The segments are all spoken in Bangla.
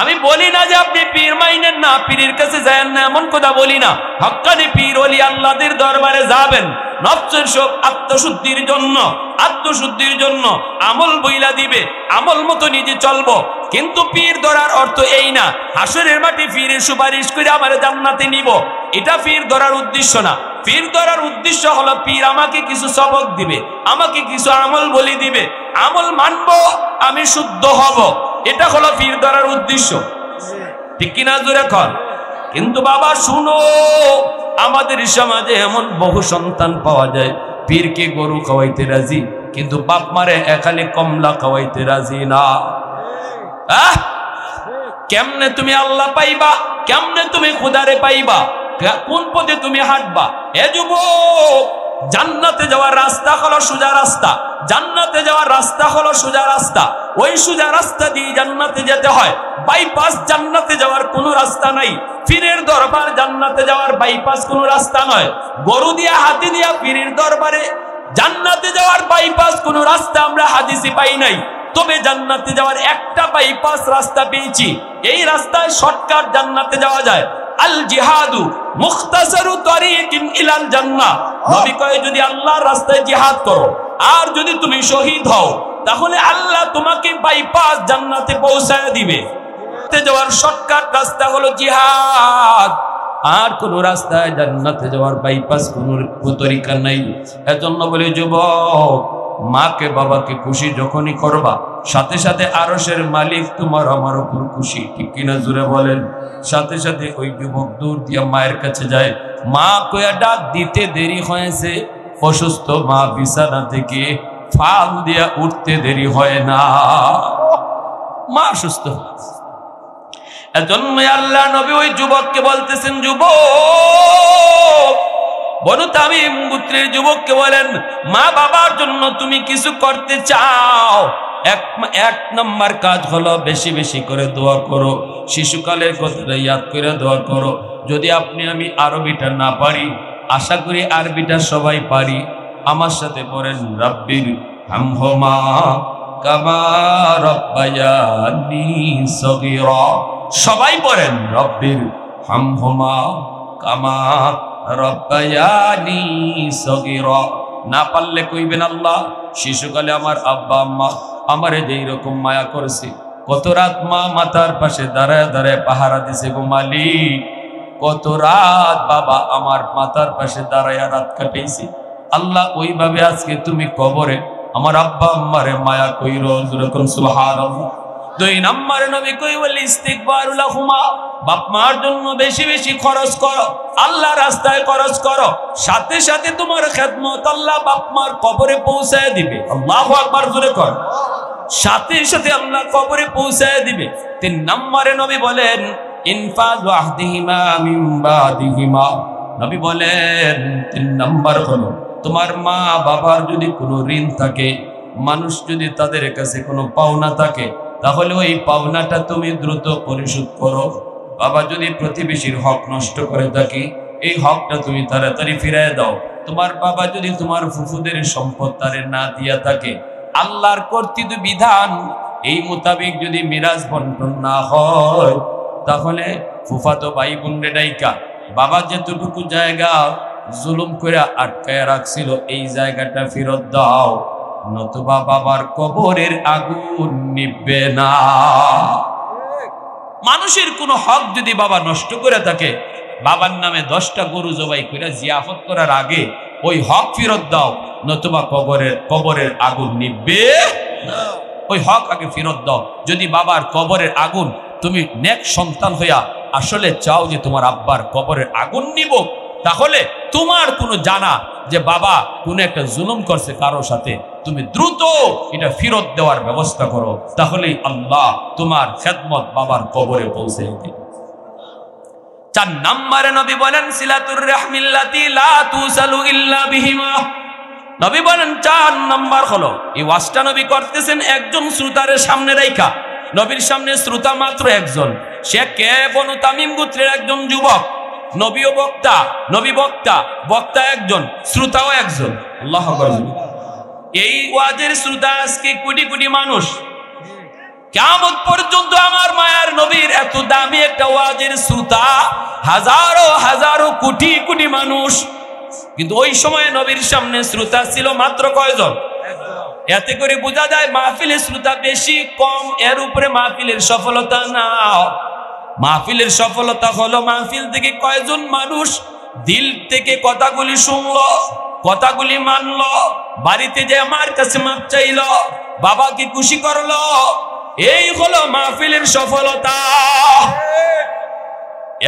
আমি বলি না যে আপনি পীর মাইনেন না, পীরের কাছে যায়েন না, এমন কথা বলি না। হক্কানি পীর ওলি আল্লাহদের দরবারে যাবেন নফসের সব আত্মশুদ্ধির জন্য আমল বইলা দিবে, আমল মতো নিজে চলবো। কিন্তু পীর ধরার অর্থ এই না হাসরের মাটি পীরের সুপারিশ করে আমার জান্নাতে নিব, এটা পীর ধরার উদ্দেশ্য না। পীর ধরার উদ্দেশ্য হলো পীর আমাকে কিছু সবক দিবে, আমাকে কিছু আমল বলি দিবে, আমল মানবো, আমি শুদ্ধ হব, এটা হলো পীর ধরার উদ্দেশ্য। ঠিক কিনা জোরে কর। কিন্তু বাবা শুনো, আমাদের সমাজে এমন বহু সন্তান পাওয়া যায় পীরকে গরু খাওয়াইতে রাজি, কিন্তু বাপ মারে এখানে কমলা খাওয়াইতে রাজি না। কেমনে তুমি আল্লাহ পাইবা? কেমনে তুমি খুদারে পাইবা? কোন পথে তুমি হাঁটবা? এ যুবক, জান্নাতে যাওয়ার রাস্তা হলো সোজা রাস্তা, জান্নাতে যাওয়ার রাস্তা হলো সোজা রাস্তা। ওই সোজা রাস্তা দিয়ে জান্নাতে যেতে হয়, বাইপাস জান্নাতে যাওয়ার কোনো রাস্তা নাই। পীরের দরবার জান্নাতে যাওয়ার বাইপাস কোনো রাস্তা নয়। গরু দিয়া হাতি দিয়া পীরের দরবারে জান্নাতে যাওয়ার বাইপাস কোনো রাস্তা আমরা হাদিসে পাই নাই। তবে জান্নাতে যাওয়ার একটা বাইপাস রাস্তা পেয়েছি, এই রাস্তায় শর্টকাট জান্নাতে যাওয়া যায়। আল জিহাদু মুখতাসারু তারিকিন ইলাল জান্নাহ। নবী কয় যদি আল্লাহর রাস্তায় জিহাদ করো আর যদি তুমি শহীদ হও, তাহলে আল্লাহ তোমাকে বাইপাস জান্নাতে পৌঁছায় দিবে। যাওয়ার শর্টকাট রাস্তা হলো জিহাদ, আর কোন রাস্তায় জান্নাতে যাওয়ার বাইপাস কোন তরিকা নাই। এজন্য বলে যুবক, মাকে বাবাকে খুশি যখনই করবা, সাথে সাথে আরশের মালিক তোমার আমার উপর খুশি। ঠিক কিনা জোরে বলেন। সাথে সাথে ওই যুবক দূর দিয়া মায়ের কাছে যায়, মা কয়া ডাক দিতে দেরি হয়েছে, অসুস্থ মা বিছানা থেকে ফাল দিয়া উঠতে দেরি হয় না, মা সুস্থ। এজন্য আল্লাহ নবী ওই যুবককে বলতেছেন, যুবক, বনু তামিম গোত্রের যুবককে বলেন, মা বাবার জন্য তুমি কিছু করতে চাও, এক নম্বর কাজ হলো বেশি বেশি করে দোয়া করো, শিশুকালের কথা ইয়াদ করে দোয়া করো। যদি আপনি আমি আরবিটা না পারি, আশা করি আরবিটা সবাই পারি, আমার সাথে পড়েন, রাব্বির হামহুমা কামা রাব্বায়ানি সগীরা। সবাই পড়েন, রব্বির হামহুমা কামা রাব্বায়ানি সগীরা। না পারলে কইবেন, আল্লাহ শিশুকালে আমার আব্বা আম্মা আমারে যেই রকম মায়া করেছে, কত রাত মা মাথার পাশে দাঁড়ায় দাঁড়ায় পাহারা দিছে গো মালিক, কত রাত বাবা আমার মাথার পাশে দাঁড়ায় রাত কাটাইছে, আল্লাহ ওইভাবে আজকে তুমি কবরে আমার আব্বা আম্মারে মায়া কইরো, যেরকম সুবহানাল্লাহ। দুই নম্বরে নবী কই বলে ইস্তিগফারুল লাহুমা, বাপ মার জন্য বেশি বেশি খরচ করো, আল্লাহ রাস্তায় খরচ করো, সাথে সাথে তোমার খেদমত আল্লাহ বাপ মার কবরে পৌঁছায় দিবে। আল্লাহু আকবার জোরে কর। সাথে সাথে আল্লাহ কবরে পৌঁছায় দিবে। তিন নম্বরে নবী বলেন, ইনফাযু আহদিহিমা মিন বাদিহিমা। নবী বলেন তিন নম্বর হলো, তোমার মা বাবার যদি কোনো ঋণ থাকে, মানুষ যদি তাদের কাছে কোনো পাওনা থাকে, তাহলে ওই পাওনাটা তুমি দ্রুত পরিশোধ করো। বাবা যদি প্রতিবেশীর হক নষ্ট করে থাকে, এই হকটা তুমি তাড়াতাড়ি ফিরিয়ে দাও। তোমার বাবা যদি তোমার ফুফুদের সম্পদ তারে না দিয়া থাকে, আল্লাহর কর্তৃত্ব বিধান এই মোতাবেক যদি মিরাজ বন্টন না হয়, তাহলে ফুফাতো ভাই বোন ডাইকা বাবা যেতটুকু জায়গা জুলুম করে আটকায় রাখছিল, এই জায়গাটা ফেরত দাও, নতুবা বাবার কবরের আগুন নিভবে না। মানুষের কোনো হক যদি বাবা নষ্ট করে থাকে, বাবার নামে 10টা গরু জবাই করে জিয়াফত করার আগে ওই হক ফেরত দাও, নতুবা কবরের আগুন নিভবে না। ওই হক আগে ফেরত দাও। যদি বাবার কবরের আগুন তুমি নেক সন্তান হইয়া আসলে চাও যে তোমার আব্বার কবরের আগুন নিব, তাহলে তোমার কোনো জানা যে বাবা কোনো একটা জুলুম করছে কারো সাথে, তুমি দ্রুত এটা ফেরত দেওয়ার ব্যবস্থা করো, তাহলেই আল্লাহ তোমার খেদমত বাবার কবরে পৌঁছে দিবে। 4 নম্বরে নবী বলেন, সিলাতুর রাহমিল্লাতি লা তুসালু ইল্লা বিহিমা। নবী বলেন 4 নম্বর হলো, এই ওয়াজটা নবী করতেছেন একজন শ্রোতারের সামনে রাইখা। নবীর সামনে শ্রোতা মাত্র একজন, সে কে? বনু তামিম গোত্রের একজন যুবক। নবীও বক্তা, নবী বক্তা, বক্তা একজন, শ্রোতাও একজন। আল্লাহু আকবার। এই ওয়াজের শ্রোতা আজকে কোটি কোটি মানুষ, কিয়ামত পর্যন্ত আমার মায়ার নবীর এত দামি একটা ওয়াজের শ্রোতা হাজারো হাজারো কোটি কোটি মানুষ, কিন্তু ওই সময় নবীর সামনে শ্রোতা ছিল মাত্র কয়জন? এতে করে বোঝা যায় মাহফিলের শ্রোতা বেশি কম এর উপরে মাহফিলের সফলতা না। মাহফিলের সফলতা হলো মাহফিল থেকে কয়জন মানুষ দিল থেকে কথাগুলি শুনলো, কথাগুলি মানলো, বাড়িতে যে আমার কাছে মাপ চাইলো, বাবাকে খুশি করলো, এই হলো মাহফিলের সফলতা।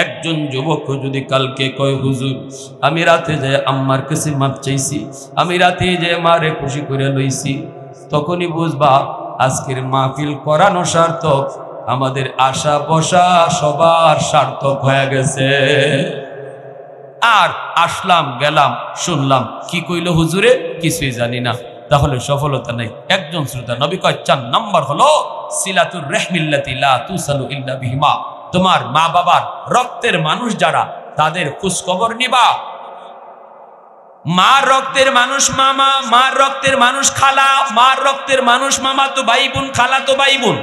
একজন যুবক যদি কালকে কয় হুজুর আমি রাতে যে আম্মার কাছে মাপ চাইছি, আমি রাতে যে মারে খুশি করে লইছি, তখনই বুঝবা আজকের মাহফিল করানো সার্থক, আমাদের আশা বসা সবার সার্থক হয়ে গেছে। আর আসলাম গেলাম শুনলাম কি কইল হুজুরে কিছুই জানি না, তাহলে সফলতা নেই। একজন শ্রোতা নবী কয় 4 নম্বর হলো সিলাতুর রাহমিল্লাতি লা তুসালু ইল্লা বিহিমা, তোমার মা বাবার রক্তের মানুষ যারা তাদের খোঁজ খবর নিবা। মার রক্তের মানুষ মামা, মার রক্তের মানুষ খালা, মার রক্তের মানুষ মামা তো ভাই বোন, খালা তো ভাই বোন।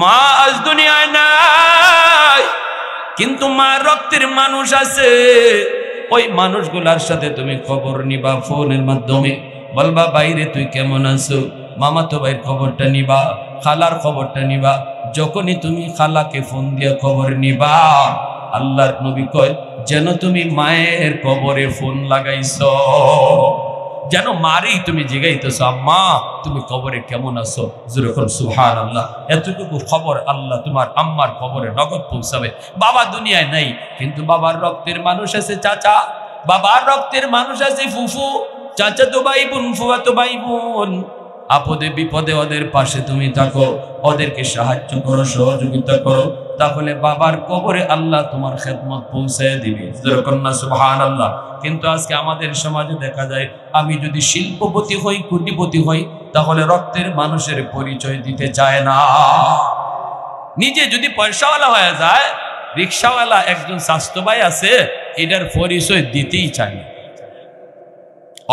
মা আজ দুনিয়ায় নাই, কিন্তু মার রক্তের মানুষ আছে। ওই মানুষগুলার সাথে তুমি খবর নিবা ফোনের মাধ্যমে, বলবা বাইরে তুই কেমন আছো, মামা তো ভাইয়ের খবরটা নিবা, খালার খবরটা নিবা। যখনই তুমি খালাকে ফোন দিয়ে খবর নিবা, আল্লাহর নবী কয় যেন তুমি মায়ের কবরে ফোন লাগাইছো, যেন মারেই তুমি জিগাইতেছো আম্মা তুমি কবরে কেমন আছো, যেরকম সুবহানাল্লাহ। এতটুকু খবর আল্লাহ তোমার আম্মার কবরে নগদ পৌঁছাবে। বাবা দুনিয়ায় নাই, কিন্তু বাবার রক্তের মানুষ আছে চাচা, বাবার রক্তের মানুষ আছে ফুফু, চাচা তো ভাই বোন, ফুফা তো ভাই বোন। আপদে বিপদে ওদের পাশে তুমি থাকো, ওদেরকে সাহায্য করো, সহযোগিতা করো, তাহলে বাবার কবরে আল্লাহ তোমার খেদমত পৌঁছায় দিবে, যেরকম না সুবহানাল্লাহ। কিন্তু আজকে আমাদের সমাজে দেখা যায় আমি যদি শিল্পপতি হই, কোটিপতি হই, তাহলে রক্তের মানুষের পরিচয় দিতে চায় না। নিজে যদি পয়সাওয়ালা হয়ে যায়, রিক্সাওয়ালা একজন স্বাস্থ্য ভাই আছে, এটার পরিচয় দিতেই চায় না।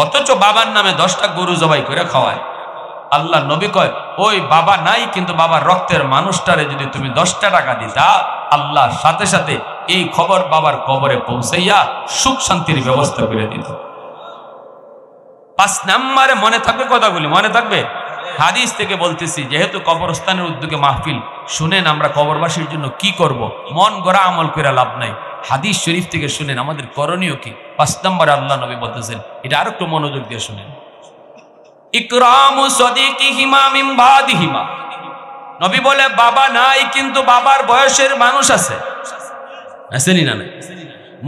অথচ বাবার নামে 10টা গরু জবাই করে খাওয়ায়। আল্লাহ নবী কয় ওই বাবা নাই, কিন্তু বাবার রক্তের মানুষটারে যদি তুমি 10টা টাকা দিতা, আল্লাহ সাথে সাথে এই খবর বাবার কবরে পৌঁছাইয়া সুখ শান্তির ব্যবস্থা করে দিত। 5 নম্বরে মনে থাকবে কথাগুলি, মনে থাকবে। হাদিস থেকে বলতেছি, যেহেতু কবরস্থানের উদ্যোগে মাহফিল, শুনেন আমরা কবরবাসীর জন্য কি করব। মন গড়া আমল করে লাভ নাই, হাদিস শরীফ থেকে শুনেন আমাদের করণীয় কি। 5 নম্বরে আল্লাহ নবী বলতেছেন, এটা আরো একটু মনোযোগ দিয়ে শুনেন। ইকরামু সাদিকিহিমা মিন বাদিহিমা, নবী বলে বাবা নাই, কিন্তু বাবার বয়সের মানুষ আছে, আসেনি না?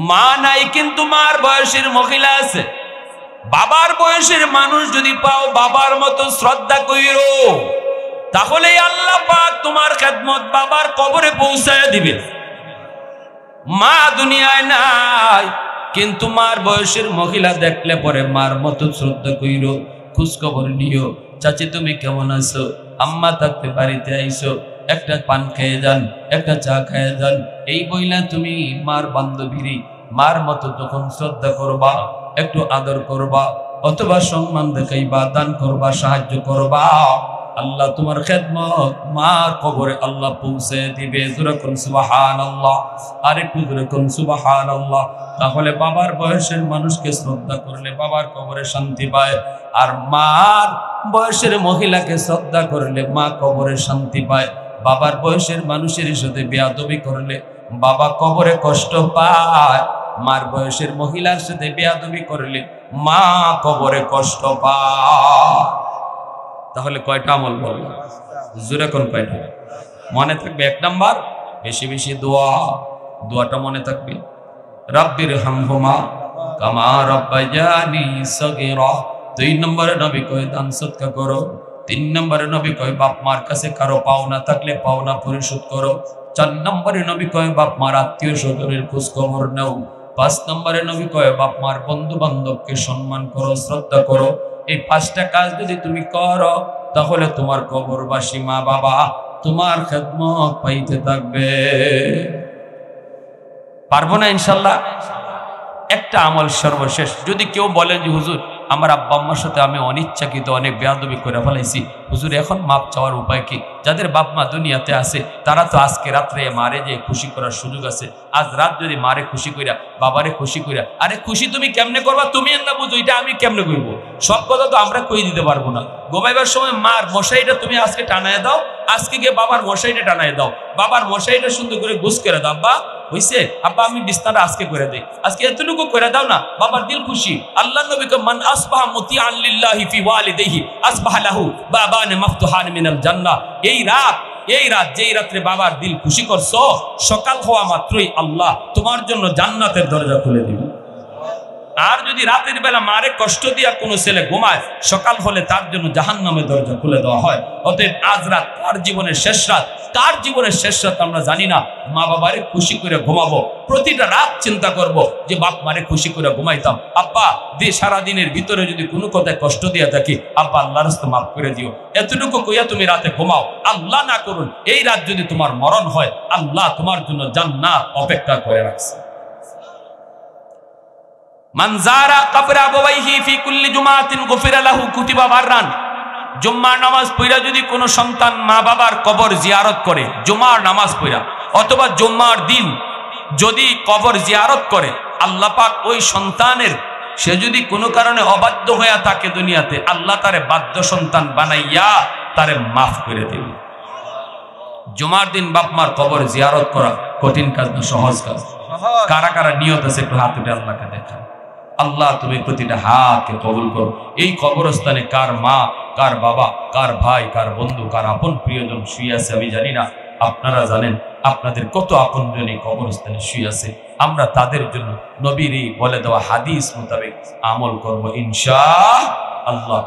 মা নাই, কিন্তু মার বয়সের মহিলা আছে। বাবার বয়সের মানুষ যদি পাও, বাবার মতো শ্রদ্ধা কইরো, তাহলে আল্লাহ পাক তোমার খেদমত বাবার কবরে পৌঁছায় দিবে। মা দুনিয়ায় নাই, কিন্তু মার বয়সের মহিলা দেখলে পরে মার মতো শ্রদ্ধা কইরো, খোঁজ খবর নিও। চাচি তুমি কেমন আছো, আম্মা থাকতে বাড়িতে আইসো, একটা পান খেয়ে যান, একটা চা খেয়ে যান, এই বইলা তুমি মার বান্ধবীরই মার মতো তখন শ্রদ্ধা করবা, একটু আদর করবা, অথবা সম্মান দেখাইবা, দান করবা, সাহায্য করবা। আল্লাহ তোমার খেদমত মার কবরে আল্লাহ পৌঁছে দিবে। যেরকম সুবহানাল্লাহ, আর একটু যেরকম সুবহানাল্লাহ। তাহলে বাবার বয়সের মানুষকে শ্রদ্ধা করলে বাবার কবরে শান্তি পায়, আর মার বয়সের মহিলাকে শ্রদ্ধা করলে মা কবরে শান্তি পায়। বাবার বয়সের মানুষের সাথে বেয়াদবি করলে বাবা কবরে কষ্ট পায়, মার বয়সের মহিলার সাথে বেয়াদবি করলে মা কবরে কষ্ট পায়। তাহলে কয়টা আমল বললাম? জোরে কোন কয়টা মনে থাকবে? 1 নাম্বার বেশি বেশি দোয়া, দোয়াটা মনে থাকবে। রাব্বির হামহুমা কামা রাব্বায়ানি সগীরা। 2 নম্বরে নবী কয় দান সদকা করো। 3 নম্বরে নবী কয় বাপ মার কাছে কারো পাওনা থাকলে পাওনা পরিশোধ করো। 4 নম্বরে নবী কয় বাপ মার আত্মীয় স্বজনের খোঁজ খবর নাও। 5 নম্বরে নবী কয় বাপ মার বন্ধু বান্ধবকে সম্মান করো, শ্রদ্ধা করো। এই 5টা কাজ যদি তুমি করো, তাহলে তোমার কবরবাসী মা বাবা তোমার খেদমত পাইতে থাকবে। পারবো না ইনশাল্লাহ? একটা আমল সর্বশেষ, যদি কেউ বলেন যে হুজুর আমার আব্বা আম্মার সাথে আমি অনিচ্ছাকৃত অনেক বেয়াদবি করে ফেলাইছি, হুজুর এখন মাপ চাওয়ার উপায় কি? যাদের বাপ মা দুনিয়াতে আছে তারা তো আজকে রাত্রে মারে যে খুশি করার সুযোগ আছে, আজ রাত যদি মারে খুশি কইরা বাবারে খুশি কইরা, আরে খুশি তুমি কেমনে করবা তুমি না বুঝো, এটা আমি কেমনে করবো? সব কথা তো আমরা কই দিতে পারবো না। ঘুমাইবার সময় মার মশাইটা তুমি আজকে টানায় দাও, আজকে গিয়ে বাবার মশাইটা টানায় দাও, বাবার মশাইটা সুন্দর করে গুছ করে দাও। আব্বা হইছে, আব্বা আমি বিছনাটা আজকে করে দেই, আজকে এতটুকু করে দাও না, বাবার দিল খুশি। আল্লাহ নবী কে মান আসবাহা মুতিআন লিল্লাহি ফি ওয়ালিদাইহি আসবাহা লাহু বাবান মাফতুহান মিনাল জান্নাহ। এই রাত যেই রাত্রে বাবার দিল খুশি করছো, সকাল হওয়া মাত্রই আল্লাহ তোমার জন্য জান্নাতের দরজা খুলে দিবে। আর যদি রাতের বেলা মারে কষ্ট দিয়া কোনো ছেলে ঘুমায়, সকাল হলে তার জন্য জাহান্নামের দরজা খুলে দেওয়া হয়। অতএব আজ রাত তার জীবনের শেষ রাত, কার জীবনের শেষ রাত আমরা জানি না। মা বাবারে খুশি করে ঘুমাবো, প্রতিটা রাত চিন্তা করব যে বাপ মারে খুশি করে ঘুমাইতাম। আব্বা দিয়ে সারাদিনের ভিতরে যদি কোনো কথায় কষ্ট দিয়া থাকি, আব্বা আল্লাহর রাস্তায় মাফ করে দিও, এতটুকু কইয়া তুমি রাতে ঘুমাও। আল্লাহ না করুন এই রাত যদি তোমার মরণ হয়, আল্লাহ তোমার জন্য জান্নাত অপেক্ষা করে রাখছে। মান যারা কবর আবাইহি ফি কুল্লি জুমাতিন গুফিরা লাহু কুতিবা বাররান। জুম্মার নামাজ পড়া যদি কোনো সন্তান মা বাবার কবর জিয়ারত করে, জুমার নামাজ পড়া অথবা জুম্মার দিন যদি কবর জিয়ারত করে, আল্লাহ পাক ওই সন্তানের, সে যদি কোনো কারণে অবাধ্য হয়ে থাকে দুনিয়াতে, আল্লাহ তারে বাধ্য সন্তান বানাইয়া তারে মাফ করে দিবে। জুমার দিন বাপ মার কবর জিয়ারত করা কঠিন কাজ না, সহজ কাজ। কারা কারা নিয়ত আছে একটু হাত উঠে আল্লাহকে দেখা। আল্লাহ তুমি প্রতিটা হাতকে কবুল করো। এই কবরস্থানে কার মা, কার বাবা, কার ভাই, কার বন্ধু, কার আপন প্রিয়জন শুয়ে আছে আমি জানি না, আপনারা জানেন। আপনাদের কত আপনজন এই কবরস্থানে শুয়ে আছে। আমরা তাদের জন্য নবীর বলে দেওয়া হাদিস মোতাবেক আমল করব ইনশাআল্লাহ।